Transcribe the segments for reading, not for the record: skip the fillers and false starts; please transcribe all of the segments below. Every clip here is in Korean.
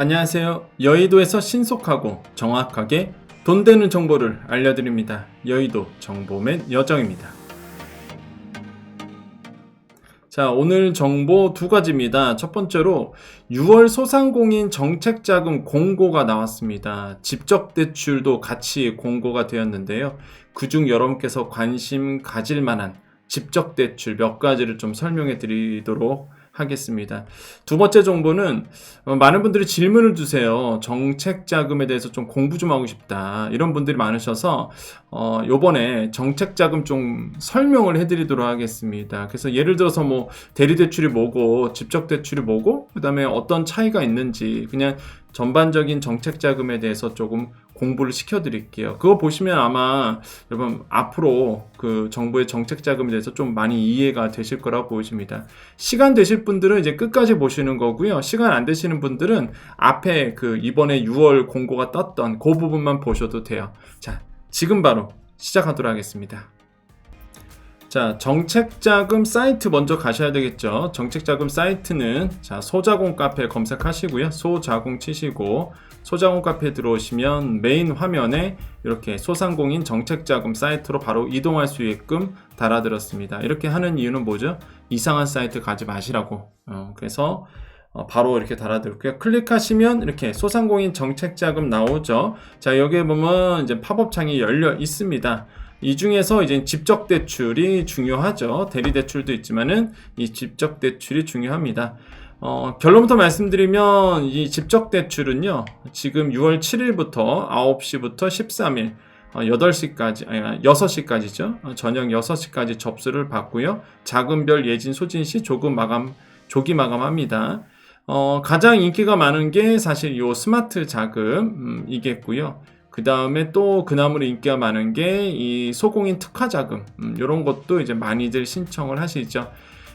안녕하세요. 여의도에서 신속하고 정확하게 돈 되는 정보를 알려드립니다. 여의도 정보맨 여정입니다. 자, 오늘 정보 두 가지입니다. 첫 번째로 6월 소상공인 정책자금 공고가 나왔습니다. 직접대출도 같이 공고가 되었는데요. 그중 여러분께서 관심 가질 만한 직접대출 몇 가지를 좀 설명해 드리도록 하겠습니다. 두 번째 정보는 많은 분들이 질문을 주세요. 정책자금에 대해서 좀 공부 좀 하고 싶다. 이런 분들이 많으셔서 요번에 정책자금 좀 설명을 해드리도록 하겠습니다. 그래서 예를 들어서 뭐 대리대출이 뭐고 직접대출이 뭐고 그 다음에 어떤 차이가 있는지 그냥 전반적인 정책자금에 대해서 조금 공부를 시켜드릴게요. 그거 보시면 아마 여러분 앞으로 그 정부의 정책자금에 대해서 좀 많이 이해가 되실 거라고 보여집니다. 시간 되실 분들은 이제 끝까지 보시는 거고요. 시간 안 되시는 분들은 앞에 그 이번에 6월 공고가 떴던 그 부분만 보셔도 돼요. 자, 지금 바로 시작하도록 하겠습니다. 자, 정책자금 사이트 먼저 가셔야 되겠죠. 정책자금 사이트는 자, 소자공 카페 검색하시고요. 소자공 치시고 소자공 카페에 들어오시면 메인 화면에 이렇게 소상공인 정책자금 사이트로 바로 이동할 수 있게끔 달아드렸습니다. 이렇게 하는 이유는 뭐죠? 이상한 사이트 가지 마시라고. 그래서 바로 이렇게 달아드릴게요. 클릭하시면 이렇게 소상공인 정책자금 나오죠. 자, 여기에 보면 이제 팝업 창이 열려 있습니다. 이 중에서 이제 직접대출이 중요하죠. 대리대출도 있지만은 이 직접대출이 중요합니다. 결론부터 말씀드리면 이 직접대출은요, 지금 6월 7일부터 9시부터 13일 8시까지, 아니 6시까지죠. 저녁 6시까지 접수를 받고요. 자금별 예진 소진 시 조기 마감합니다. 가장 인기가 많은 게 사실 요 스마트 자금이겠고요. 그 다음에 또 그나무로 인기가 많은 게 이 소공인 특화 자금, 이런 것도 이제 많이들 신청을 하시죠.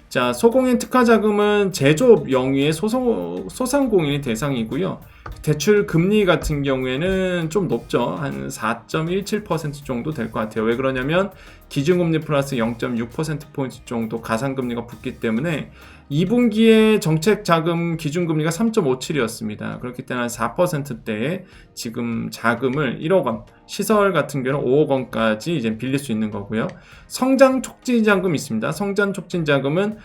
자, 소공인 특화 자금은 제조업 영위의 소상공인이 대상이고요. 대출 금리 같은 경우에는 좀 높죠. 한 4.17% 정도 될 것 같아요. 왜 그러냐면 기준금리 플러스 0.6%포인트 정도 가상금리가 붙기 때문에 2분기에 정책자금 기준금리가 3.57이었습니다. 그렇기 때문에 한 4%대에 지금 자금을 1억 원, 시설 같은 경우는 5억 원까지 이제 빌릴 수 있는 거고요. 성장촉진자금이 있습니다. 성장촉진자금은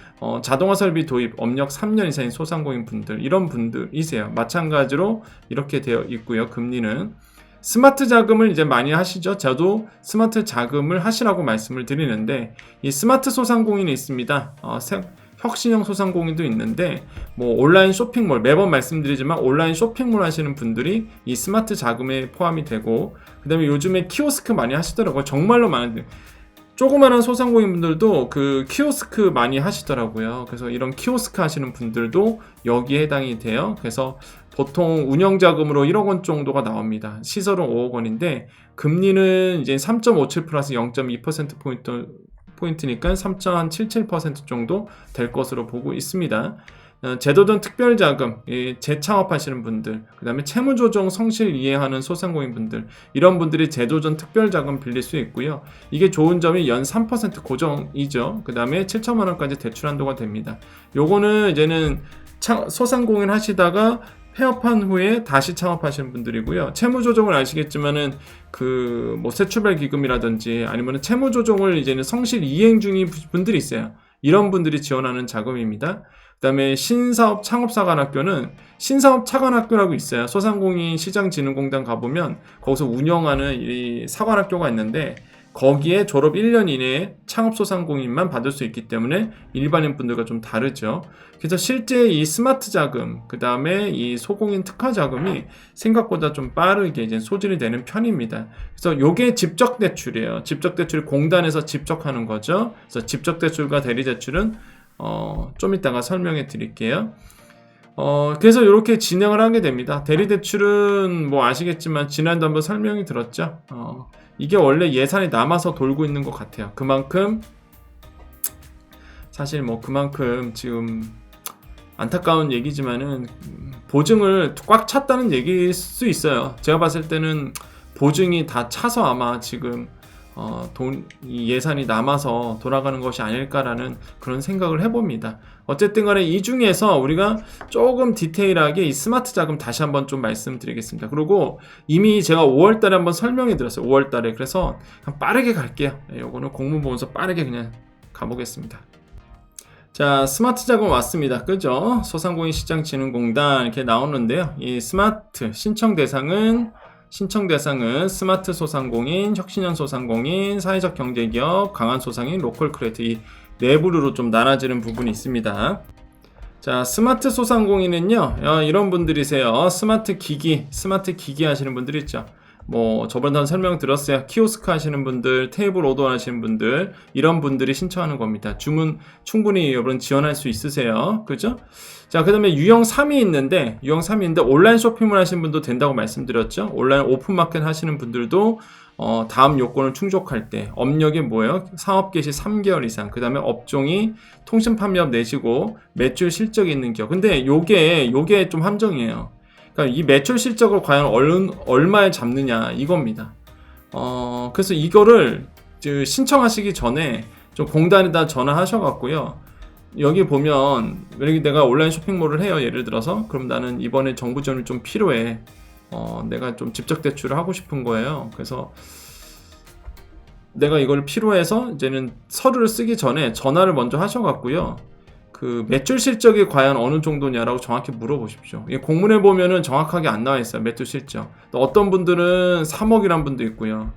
자동화 설비 도입, 업력 3년 이상인 소상공인 분들, 이런 분들이세요. 마찬가지로 이렇게 되어 있고요. 금리는. 스마트 자금을 이제 많이 하시죠. 저도 스마트 자금을 하시라고 말씀을 드리는데 이 스마트 소상공인이 있습니다. 혁신형 소상공인도 있는데 뭐 온라인 쇼핑몰, 매번 말씀드리지만 온라인 쇼핑몰 하시는 분들이 이 스마트 자금에 포함이 되고 그 다음에 요즘에 키오스크 많이 하시더라고요. 정말로 많은데 조그마한 소상공인 분들도 그 키오스크 많이 하시더라고요. 그래서 이런 키오스크 하시는 분들도 여기에 해당이 돼요. 그래서 보통 운영자금으로 1억 원 정도가 나옵니다. 시설은 5억 원인데 금리는 이제 3.57 플러스 0.2%포인트니까 3.77% 정도 될 것으로 보고 있습니다. 제도전 특별자금, 재창업하시는 분들, 그 다음에 채무조정 성실 이해하는 소상공인 분들, 이런 분들이 제도전 특별자금 빌릴 수 있고요. 이게 좋은 점이 연 3% 고정이죠. 그 다음에 7천만 원까지 대출 한도가 됩니다. 요거는 이제는 소상공인 하시다가 폐업한 후에 다시 창업하시는 분들이고요. 채무조정을 아시겠지만은 그 뭐 새출발 기금이라든지 아니면 채무조정을 이제는 성실 이행 중인 분들이 있어요. 이런 분들이 지원하는 자금입니다. 그 다음에 신사업 창업사관학교는 신사업 차관학교라고 있어요. 소상공인 시장진흥공단 가보면 거기서 운영하는 이 사관학교가 있는데 거기에 졸업 1년 이내에 창업소상공인만 받을 수 있기 때문에 일반인 분들과 좀 다르죠. 그래서 실제 이 스마트 자금, 그 다음에 이 소공인 특화 자금이 생각보다 좀 빠르게 이제 소진이 되는 편입니다. 그래서 요게 직접대출이에요. 직접대출 공단에서 직접 하는 거죠. 그래서 직접대출과 대리대출은 좀 이따가 설명해 드릴게요. 그래서 이렇게 진행을 하게 됩니다. 대리대출은 뭐 아시겠지만 지난도 한번 설명이 들었죠. 이게 원래 예산이 남아서 돌고 있는 것 같아요. 그만큼 사실 뭐 그만큼 지금 안타까운 얘기지만은 보증을 꽉 찼다는 얘기일 수 있어요. 제가 봤을 때는 보증이 다 차서 아마 지금 이 예산이 남아서 돌아가는 것이 아닐까라는 그런 생각을 해봅니다. 어쨌든 간에 이 중에서 우리가 조금 디테일하게 이 스마트 자금 다시 한번 좀 말씀드리겠습니다. 그리고 이미 제가 5월달에 한번 설명해 드렸어요. 5월달에. 그래서 빠르게 갈게요. 요거는 공무보험서 빠르게 그냥 가보겠습니다. 자, 스마트 자금 왔습니다. 그죠? 소상공인시장진흥공단 이렇게 나오는데요. 이 스마트 신청 대상은 스마트 소상공인, 혁신형 소상공인, 사회적 경제기업, 강한 소상인, 로컬 크리에이터 이 네 부류로 좀 나눠지는 부분이 있습니다. 자, 스마트 소상공인은요, 이런 분들이세요. 스마트 기기 하시는 분들 있죠. 뭐 저번에 한 설명 들었어요. 키오스크 하시는 분들, 테이블 오더 하시는 분들, 이런 분들이 신청하는 겁니다. 주문 충분히 여러분 지원할 수 있으세요. 그죠? 자, 그 다음에 유형 3이 있는데 온라인 쇼핑몰 하시는 분도 된다고 말씀드렸죠. 온라인 오픈마켓 하시는 분들도 다음 요건을 충족할 때 업력이 뭐예요? 사업 개시 3개월 이상, 그 다음에 업종이 통신 판매업 내시고 매출 실적이 있는 기업. 근데 요게 좀 함정이에요. 그러니까 이 매출 실적을 과연 얼마에 잡느냐 이겁니다. 그래서 이거를 신청하시기 전에 좀 공단에다 전화하셔갖고요. 여기 보면 내가 온라인 쇼핑몰을 해요. 예를 들어서 그럼 나는 이번에 정부 지원이 좀 필요해. 내가 좀 직접 대출을 하고 싶은 거예요. 그래서 내가 이걸 필요해서 이제는 서류를 쓰기 전에 전화를 먼저 하셔갖고요. 그 매출 실적이 과연 어느 정도냐라고 정확히 물어보십시오. 공문에 보면은 정확하게 안 나와 있어요. 매출 실적. 또 어떤 분들은 3억이란 분도 있고요.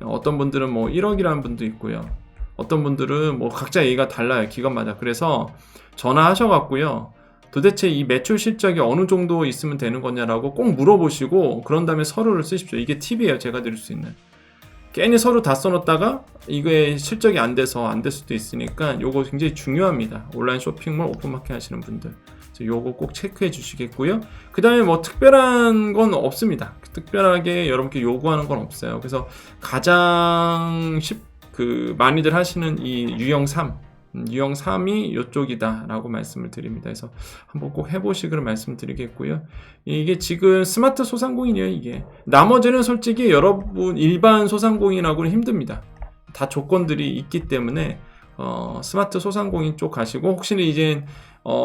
어떤 분들은 뭐 1억이라는 분도 있고요. 어떤 분들은 뭐 각자 얘기가 달라요. 기관마다. 그래서 전화하셔갖고요. 도대체 이 매출 실적이 어느 정도 있으면 되는 거냐라고 꼭 물어보시고 그런 다음에 서류를 쓰십시오. 이게 팁이에요. 제가 드릴 수 있는. 괜히 서류 다 써놓다가 이게 실적이 안 돼서 안 될 수도 있으니까 요거 굉장히 중요합니다. 온라인 쇼핑몰 오픈마켓 하시는 분들. 요거 꼭 체크해 주시겠고요. 그 다음에 뭐 특별한 건 없습니다. 특별하게 여러분께 요구하는 건 없어요. 그래서 가장 많이들 하시는 이 유형 3이 이쪽이다 라고 말씀을 드립니다. 그래서 한번 꼭 해보시기를 말씀드리겠고요. 이게 지금 스마트 소상공인이에요. 이게 나머지는 솔직히 여러분 일반 소상공인하고는 힘듭니다. 다 조건들이 있기 때문에 스마트 소상공인 쪽 가시고 혹시나 이제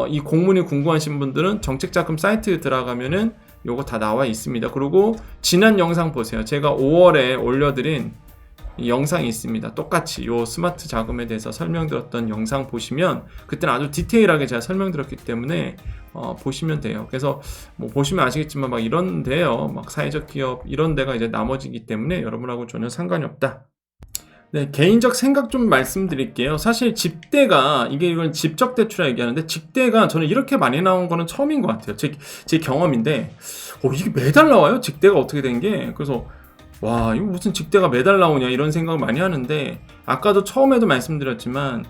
이 공문이 궁금하신 분들은 정책자금 사이트에 들어가면은 요거 다 나와 있습니다. 그리고 지난 영상 보세요. 제가 5월에 올려드린 이 영상이 있습니다. 똑같이 요 스마트 자금에 대해서 설명드렸던 영상 보시면 그때는 아주 디테일하게 제가 설명드렸기 때문에 보시면 돼요. 그래서 뭐 보시면 아시겠지만 막 이런 데요. 막 사회적 기업 이런 데가 이제 나머지기 때문에 여러분하고 전혀 상관이 없다. 네, 개인적 생각 좀 말씀드릴게요. 사실 집대가 이건 집적 대출이라 얘기하는데 집대가 저는 이렇게 많이 나온 거는 처음인 것 같아요. 제 경험인데 이게 매달 나와요? 집대가 어떻게 된 게? 그래서 와, 이거 무슨 직대가 매달 나오냐 이런 생각을 많이 하는데 아까도 처음에도 말씀드렸지만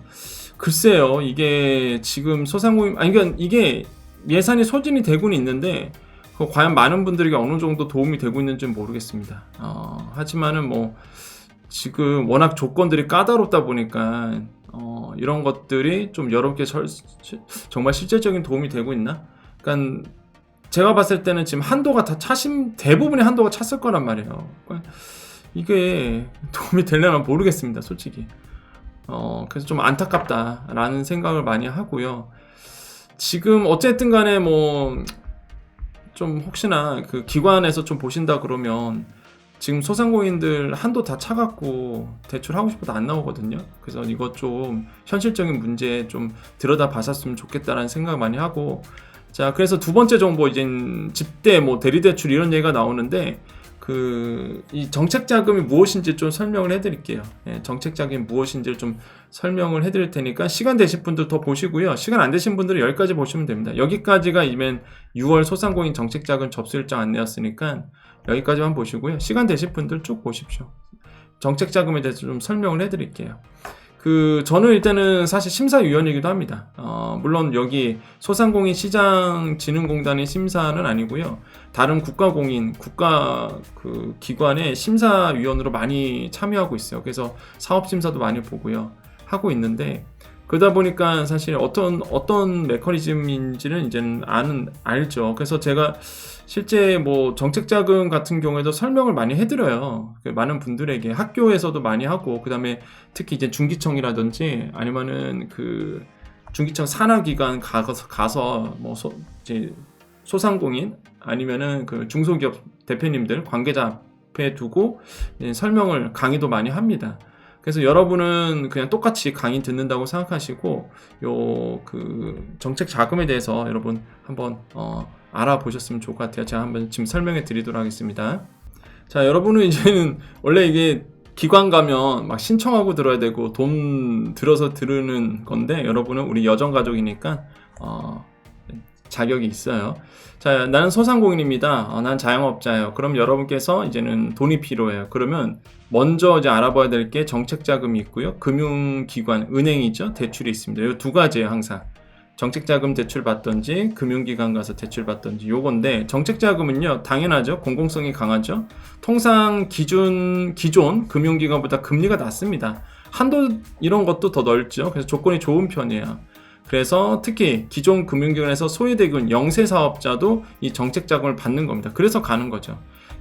글쎄요, 이게 지금 소상공인 그러니까 이게 예산이 소진이 되고는 있는데 과연 많은 분들에게 어느 정도 도움이 되고 있는지는 모르겠습니다. 하지만은 뭐 지금 워낙 조건들이 까다롭다 보니까 이런 것들이 좀 여러분께 정말 실질적인 도움이 되고 있나? 그러니까 제가 봤을 때는 지금 한도가 다 대부분의 한도가 찼을 거란 말이에요. 그러니까 이게 도움이 되려나 모르겠습니다, 솔직히. 그래서 좀 안타깝다라는 생각을 많이 하고요. 지금 어쨌든 간에 뭐 좀 혹시나 그 기관에서 좀 보신다 그러면 지금 소상공인들 한도 다 차갖고 대출하고 싶어도 안 나오거든요. 그래서 이거 좀 현실적인 문제 좀 들여다 봤었으면 좋겠다라는 생각 많이 하고, 자, 그래서 두 번째 정보 이제 집대 뭐 대리대출 이런 얘기가 나오는데 이 정책자금이 무엇인지 좀 설명을 해드릴게요. 정책자금이 무엇인지를 좀 설명을 해드릴 테니까 시간 되신 분들 더 보시고요. 시간 안 되신 분들은 여기까지 보시면 됩니다. 여기까지가 이면 6월 소상공인 정책자금 접수 일정 안내였으니까 여기까지만 보시고요. 시간 되실 분들 쭉 보십시오. 정책자금에 대해서 좀 설명을 해드릴게요. 저는 일단은 사실 심사위원이기도 합니다. 물론 여기 소상공인 시장진흥공단의 심사는 아니고요. 다른 국가 기관의 심사위원으로 많이 참여하고 있어요. 그래서 사업심사도 많이 보고요. 하고 있는데, 그러다 보니까 사실 어떤 메커니즘인지는 이제는 알죠. 그래서 제가 실제 뭐 정책자금 같은 경우에도 설명을 많이 해드려요. 많은 분들에게 학교에서도 많이 하고, 그 다음에 특히 이제 중기청이라든지 아니면은 그 중기청 산하기관 가서 뭐 이제 소상공인 아니면은 그 중소기업 대표님들 관계자 앞에 두고 설명을 강의도 많이 합니다. 그래서 여러분은 그냥 똑같이 강의 듣는다고 생각하시고 요 그 정책 자금에 대해서 여러분 한번 알아보셨으면 좋을 것 같아요. 제가 한번 지금 설명해 드리도록 하겠습니다. 자, 여러분은 이제는 원래 이게 기관 가면 막 신청하고 들어야 되고 돈 들어서 들으는 건데, 여러분은 우리 여정가족이니까 자격이 있어요. 자, 나는 소상공인입니다. 난 자영업자예요. 그럼 여러분께서 이제는 돈이 필요해요. 그러면 먼저 이제 알아봐야 될 게 정책자금이 있고요. 금융기관, 은행이죠. 대출이 있습니다. 이 두 가지예요, 항상. 정책자금 대출 받던지 금융기관 가서 대출 받던지 요건데, 정책자금은요 당연하죠. 공공성이 강하죠. 통상 기존 금융기관보다 금리가 낮습니다. 한도 이런 것도 더 넓죠. 그래서 조건이 좋은 편이에요. 그래서 특히 기존 금융기관에서 소외되군 영세 사업자도 이 정책자금을 받는 겁니다. 그래서 가는 거죠.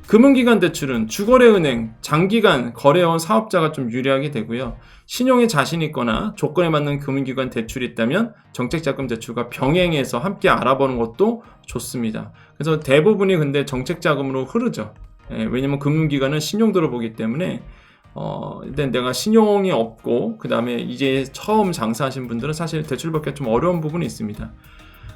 금융기관 대출은 주거래은행, 장기간 거래해온 사업자가 좀 유리하게 되고요. 신용에 자신 있거나 조건에 맞는 금융기관 대출이 있다면 정책자금 대출과 병행해서 함께 알아보는 것도 좋습니다. 그래서 대부분이 근데 정책자금으로 흐르죠. 왜냐면 금융기관은 신용도를 보기 때문에 일단 내가 신용이 없고 그 다음에 이제 처음 장사하신 분들은 사실 대출 받기가 좀 어려운 부분이 있습니다.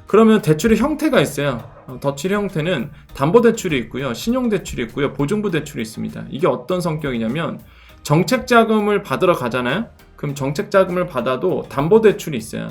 그러면 대출의 형태가 있어요. 대출의 형태는 담보대출이 있고요, 신용대출이 있고요, 보증부대출이 있습니다. 이게 어떤 성격이냐면 정책자금을 받으러 가잖아요. 그럼 정책자금을 받아도 담보대출이 있어요.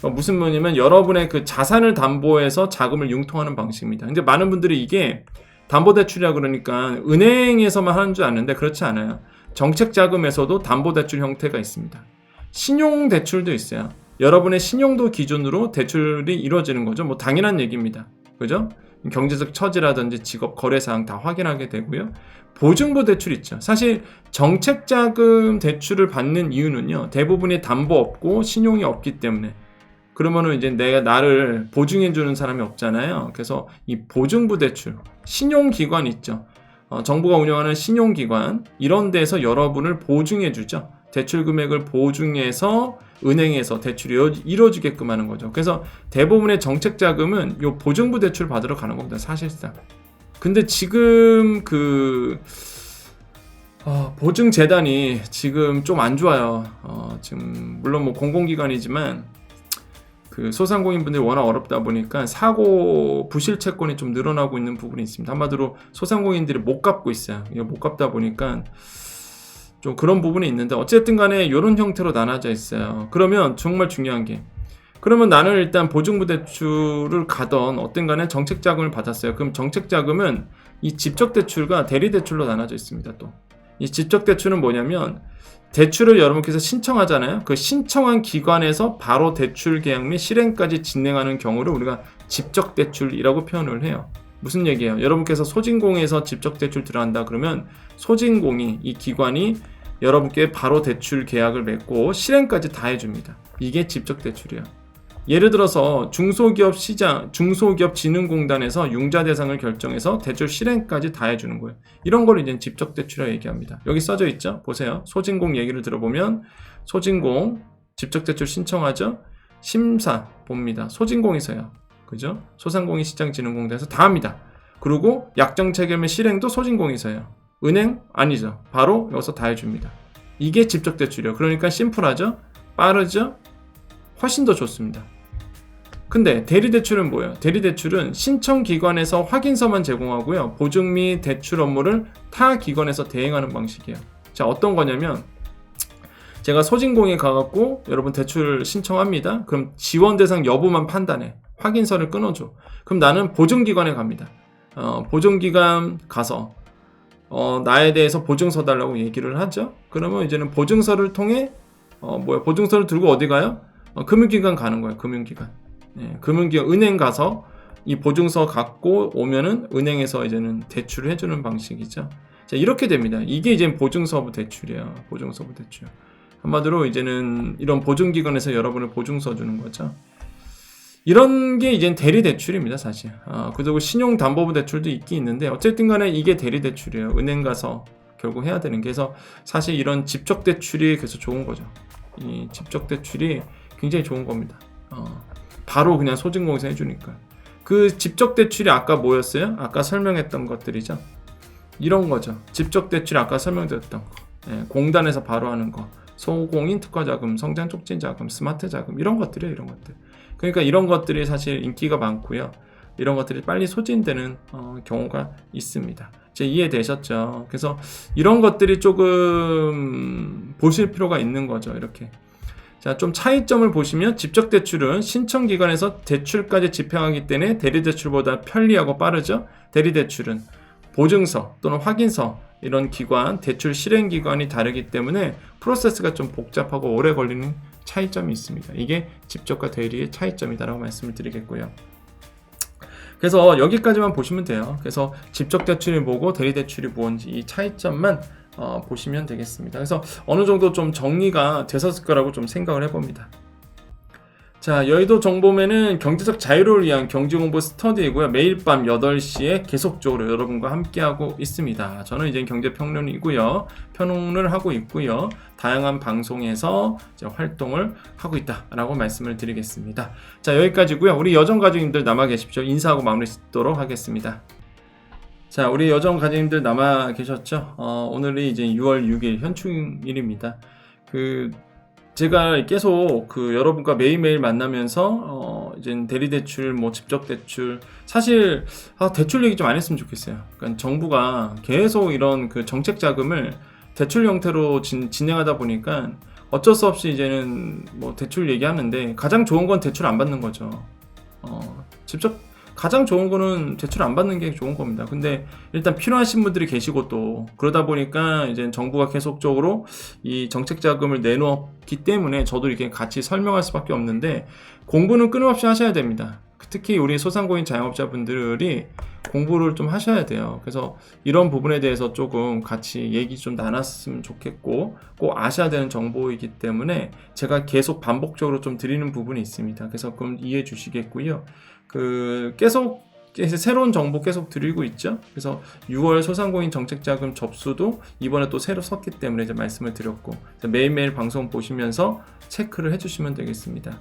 무슨 말이냐면 여러분의 그 자산을 담보해서 자금을 융통하는 방식입니다. 근데 많은 분들이 이게 담보대출이라 그러니까 은행에서만 하는 줄 아는데 그렇지 않아요. 정책자금에서도 담보대출 형태가 있습니다. 신용대출도 있어요. 여러분의 신용도 기준으로 대출이 이루어지는 거죠. 뭐 당연한 얘기입니다. 그죠? 경제적 처지라든지 직업 거래사항 다 확인하게 되고요. 보증부 대출 있죠. 사실 정책자금 대출을 받는 이유는요, 대부분이 담보 없고 신용이 없기 때문에. 그러면은 이제 내가 나를 보증해 주는 사람이 없잖아요. 그래서 이 보증부 대출, 신용기관 있죠. 정부가 운영하는 신용기관, 이런 데서 여러분을 보증해 주죠. 대출 금액을 보증해서 은행에서 대출이 이루어지게끔 하는 거죠. 그래서 대부분의 정책자금은 이 보증부 대출 받으러 가는 겁니다, 사실상. 근데 지금 보증재단이 지금 좀 안 좋아요. 지금 물론 뭐 공공기관이지만 그 소상공인분들이 워낙 어렵다 보니까 사고 부실 채권이 좀 늘어나고 있는 부분이 있습니다. 한마디로 소상공인들이 못 갚고 있어요. 못 갚다 보니까 좀 그런 부분이 있는데, 어쨌든 간에 이런 형태로 나눠져 있어요. 그러면 정말 중요한 게, 그러면 나는 일단 보증부 대출을 가던 어떤 간에 정책자금을 받았어요. 그럼 정책자금은 이 직접대출과 대리대출로 나눠져 있습니다. 또 이 직접대출은 뭐냐면 대출을 여러분께서 신청하잖아요. 그 신청한 기관에서 바로 대출 계약 및 실행까지 진행하는 경우를 우리가 직접대출이라고 표현을 해요. 무슨 얘기예요? 여러분께서 소진공에서 직접대출 들어간다 그러면 소진공이, 이 기관이 여러분께 바로 대출 계약을 맺고 실행까지 다 해줍니다. 이게 직접대출이에요. 예를 들어서 중소기업진흥공단에서 융자 대상을 결정해서 대출 실행까지 다 해주는 거예요. 이런 걸 이제 직접대출이라고 얘기합니다. 여기 써져 있죠? 보세요. 소진공 얘기를 들어보면 소진공 직접대출 신청하죠? 심사 봅니다. 소진공에서요. 그죠? 소상공인시장진흥공단에서 다 합니다. 그리고 약정체결의 실행도 소진공에서요. 은행? 아니죠. 바로 여기서 다 해줍니다. 이게 직접대출이에요. 그러니까 심플하죠? 빠르죠? 훨씬 더 좋습니다. 근데 대리대출은 뭐예요? 대리대출은 신청기관에서 확인서만 제공하고요, 보증 및 대출 업무를 타 기관에서 대행하는 방식이에요. 자, 어떤 거냐면 제가 소진공에 가갖고 여러분 대출 신청합니다. 그럼 지원 대상 여부만 판단해. 확인서를 끊어줘. 그럼 나는 보증기관에 갑니다. 보증기관 가서 나에 대해서 보증서 달라고 얘기를 하죠. 그러면 이제는 보증서를 통해 보증서를 들고 어디 가요? 금융기관 가는 거예요. 금융기관. 금융기관, 은행 가서 이 보증서 갖고 오면은 은행에서 이제는 대출을 해주는 방식이죠. 자, 이렇게 됩니다. 이게 이제 보증서부 대출이에요. 보증서부 대출. 한마디로 이제는 이런 보증기관에서 여러분을 보증서 주는 거죠. 이런 게 이제 대리대출입니다, 사실. 그리고 신용담보부 대출도 있긴 있는데, 어쨌든 간에 이게 대리대출이에요. 은행 가서 결국 해야 되는 게. 그래서 사실 이런 집적대출이 그래서 좋은 거죠. 이 집적대출이 굉장히 좋은 겁니다. 바로 그냥 소진공에서 해주니까. 그 집적대출이 아까 뭐였어요? 아까 설명했던 것들이죠. 이런 거죠. 집적대출이 아까 설명드렸던 거. 예, 공단에서 바로 하는 거. 소공인 특화자금, 성장촉진자금, 스마트자금 이런 것들이에요. 이런 것들. 그러니까 이런 것들이 사실 인기가 많고요. 이런 것들이 빨리 소진되는 경우가 있습니다. 이제 이해되셨죠? 그래서 이런 것들이 조금 보실 필요가 있는 거죠. 이렇게. 자, 좀 차이점을 보시면 집적대출은 신청기관에서 대출까지 집행하기 때문에 대리대출보다 편리하고 빠르죠. 대리대출은 보증서 또는 확인서 이런 기관, 대출 실행기관이 다르기 때문에 프로세스가 좀 복잡하고 오래 걸리는 차이점이 있습니다. 이게 집적과 대리의 차이점이다라고 말씀을 드리겠고요. 그래서 여기까지만 보시면 돼요. 그래서 집적대출이 뭐고 대리대출이 뭔지 이 차이점만 보시면 되겠습니다. 그래서 어느 정도 좀 정리가 됐었을 거라고 좀 생각을 해봅니다. 자, 여의도 정보맨은 경제적 자유를 위한 경제공부 스터디이고요. 매일 밤 8시에 계속적으로 여러분과 함께하고 있습니다. 저는 이제 경제평론이고요. 평론을 하고 있고요. 다양한 방송에서 이제 활동을 하고 있다라고 말씀을 드리겠습니다. 자, 여기까지고요. 우리 여정가족님들 남아 계십시오. 인사하고 마무리 짓도록 하겠습니다. 자, 우리 여정가족님들 남아 계셨죠? 오늘이 이제 6월 6일 현충일입니다. 제가 계속 여러분과 매일매일 만나면서 이제 대리대출, 뭐 집적대출 사실 대출 얘기 좀 안 했으면 좋겠어요. 그러니까 정부가 계속 이런 정책 자금을 대출 형태로 진행하다 보니까 어쩔 수 없이 이제는 뭐 대출 얘기하는데 가장 좋은 건 대출 안 받는 거죠. 가장 좋은 거는 대출 안 받는 게 좋은 겁니다. 근데 일단 필요하신 분들이 계시고 또 그러다 보니까 이제 정부가 계속적으로 이 정책 자금을 내놓기 때문에 저도 이렇게 같이 설명할 수밖에 없는데 공부는 끊임없이 하셔야 됩니다. 특히 우리 소상공인 자영업자분들이 공부를 좀 하셔야 돼요. 그래서 이런 부분에 대해서 조금 같이 얘기 좀 나눴으면 좋겠고 꼭 아셔야 되는 정보이기 때문에 제가 계속 반복적으로 좀 드리는 부분이 있습니다. 그래서 그럼 이해해 주시겠고요. 계속 새로운 정보 계속 드리고 있죠. 그래서 6월 소상공인 정책자금 접수도 이번에 또 새로 섰기 때문에 이제 말씀을 드렸고 매일매일 방송 보시면서 체크를 해주시면 되겠습니다.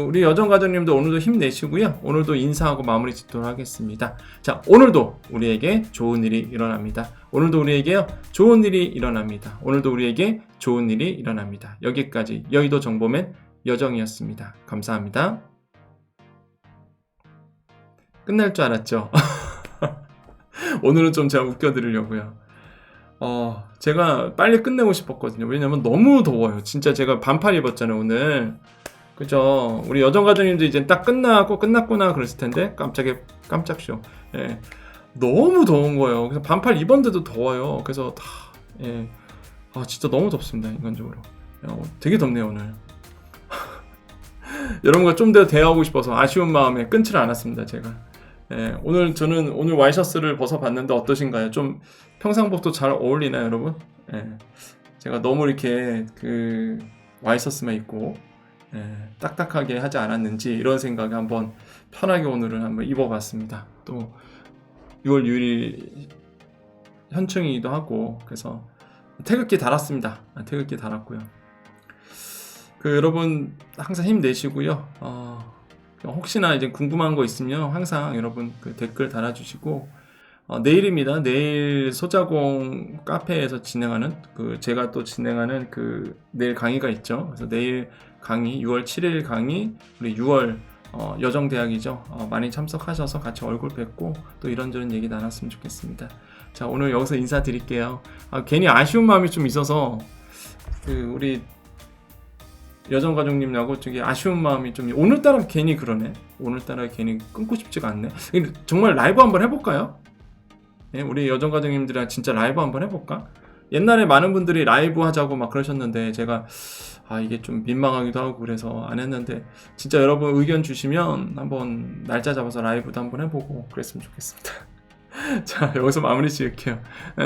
우리 여정가족님도 오늘도 힘내시고요. 오늘도 인사하고 마무리 짓도록 하겠습니다. 자, 오늘도 우리에게 좋은 일이 일어납니다. 오늘도 우리에게요 좋은 일이 일어납니다. 오늘도 우리에게 좋은 일이 일어납니다. 여기까지 여의도 정보맨 여정이었습니다. 감사합니다. 끝날 줄 알았죠? 오늘은 좀 제가 웃겨드리려고요. 제가 빨리 끝내고 싶었거든요. 왜냐면 너무 더워요. 진짜 제가 반팔 입었잖아요, 오늘. 그죠? 우리 여정가족님도 이제 딱 끝났구나 그랬을 텐데, 깜짝쇼. 예. 너무 더운 거예요. 그래서 반팔 입었는데도 더워요. 그래서 예. 진짜 너무 덥습니다, 인간적으로. 되게 덥네요, 오늘. 여러분과 좀 더 대화하고 싶어서 아쉬운 마음에 끊지를 않았습니다, 제가. 예, 저는 오늘 와이셔츠를 벗어봤는데 어떠신가요? 좀 평상복도 잘 어울리나요, 여러분? 예, 제가 너무 이렇게 와이셔츠만 입고 딱딱하게 하지 않았는지 이런 생각에 한번 편하게 오늘은 한번 입어봤습니다. 또 6월 6일 현충이기도 하고 그래서 태극기 달았습니다. 태극기 달았고요. 여러분 항상 힘내시고요. 혹시나 이제 궁금한 거 있으면 항상 여러분 댓글 달아주시고 내일입니다. 내일 소자공 카페에서 진행하는 제가 또 진행하는 내일 강의가 있죠. 그래서 내일 강의 6월 7일 강의 우리 6월 여정대학이죠. 많이 참석하셔서 같이 얼굴 뵙고 또 이런저런 얘기 나눴으면 좋겠습니다. 자, 오늘 여기서 인사드릴게요. 괜히 아쉬운 마음이 좀 있어서 우리 여정가족님하고 저기 아쉬운 마음이 좀 오늘따라 괜히 그러네. 오늘따라 괜히 끊고 싶지가 않네. 정말 라이브 한번 해볼까요? 네, 우리 여정가족님들이랑 진짜 라이브 한번 해볼까? 옛날에 많은 분들이 라이브 하자고 막 그러셨는데 제가 이게 좀 민망하기도 하고 그래서 안 했는데 진짜 여러분 의견 주시면 한번 날짜 잡아서 라이브도 한번 해보고 그랬으면 좋겠습니다. 자, 여기서 마무리 지을게요.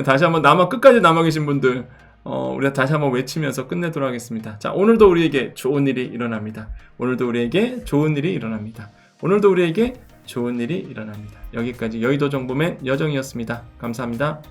다시 한번 끝까지 남아 계신 분들 우리가 다시 한번 외치면서 끝내도록 하겠습니다. 자, 오늘도 우리에게 좋은 일이 일어납니다. 오늘도 우리에게 좋은 일이 일어납니다. 오늘도 우리에게 좋은 일이 일어납니다. 여기까지 여의도 정보맨 여정이었습니다. 감사합니다.